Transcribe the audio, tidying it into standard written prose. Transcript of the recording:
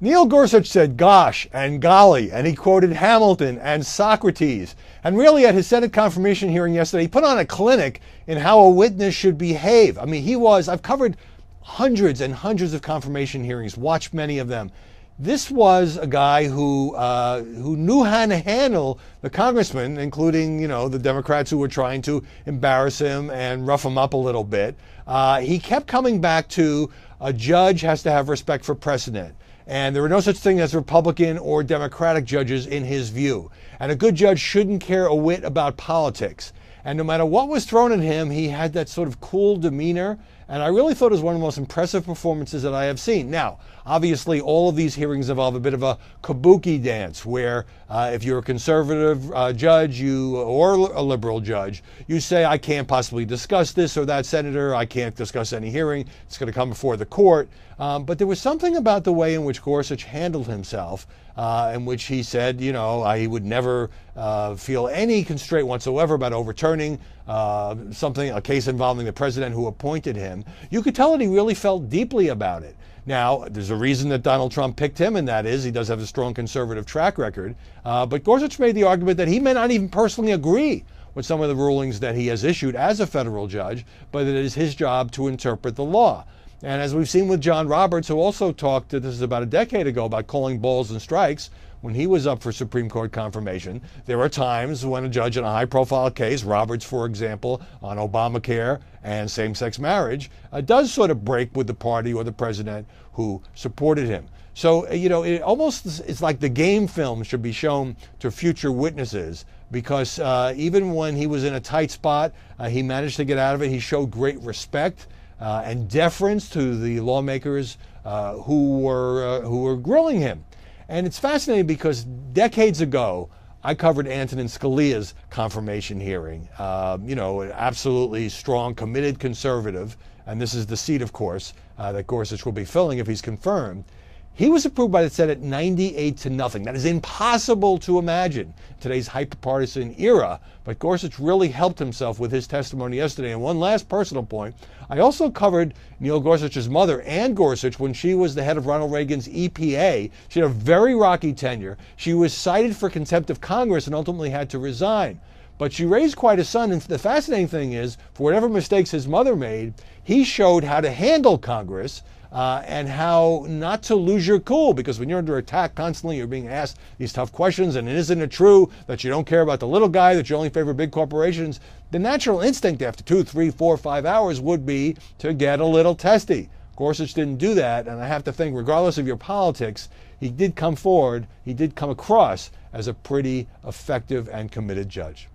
Neil Gorsuch said gosh and golly, and he quoted Hamilton and Socrates. And really, at his Senate confirmation hearing yesterday, he put on a clinic in how a witness should behave. I mean, I've covered hundreds and hundreds of confirmation hearings, watched many of them. This was a guy who knew how to handle the congressman, including, the Democrats who were trying to embarrass him and rough him up a little bit. He kept coming back to a judge has to have respect for precedent. And there are no such thing as Republican or Democratic judges in his view. And a good judge shouldn't care a whit about politics. And no matter what was thrown at him, he had that sort of cool demeanor. And I really thought it was one of the most impressive performances that I have seen. Now, obviously, all of these hearings involve a bit of a kabuki dance where if you're a conservative judge or a liberal judge, you say, I can't possibly discuss this or that senator. I can't discuss any hearing. It's going to come before the court. But there was something about the way in which Gorsuch handled himself, in which he said, he would never feel any constraint whatsoever about overturning a case involving the president who appointed him. You could tell that he really felt deeply about it. Now, there's a reason that Donald Trump picked him, and that is he does have a strong conservative track record. But Gorsuch made the argument that he may not even personally agree with some of the rulings that he has issued as a federal judge, but it is his job to interpret the law. And as we've seen with John Roberts, who also talked, this is about a decade ago, about calling balls and strikes, when he was up for Supreme Court confirmation, there are times when a judge in a high-profile case, Roberts, for example, on Obamacare and same-sex marriage, does sort of break with the party or the president who supported him. So, it's like the game film should be shown to future witnesses because even when he was in a tight spot, he managed to get out of it. He showed great respect and deference to the lawmakers who were grilling him. And it's fascinating because decades ago, I covered Antonin Scalia's confirmation hearing. An absolutely strong, committed conservative, and this is the seat, of course, that Gorsuch will be filling if he's confirmed. He was approved by the Senate 98-0. That is impossible to imagine in today's hyper-partisan era, but Gorsuch really helped himself with his testimony yesterday. And one last personal point, I also covered Neil Gorsuch's mother, Ann Gorsuch, when she was the head of Ronald Reagan's EPA. She had a very rocky tenure. She was cited for contempt of Congress and ultimately had to resign. But she raised quite a son, and the fascinating thing is, for whatever mistakes his mother made, he showed how to handle Congress and how not to lose your cool, because when you're under attack constantly, you're being asked these tough questions, and isn't it true that you don't care about the little guy, that you only favor big corporations? The natural instinct after 2, 3, 4, 5 hours would be to get a little testy. Gorsuch didn't do that, and I have to think, regardless of your politics, he did come forward, he did come across as a pretty effective and committed judge.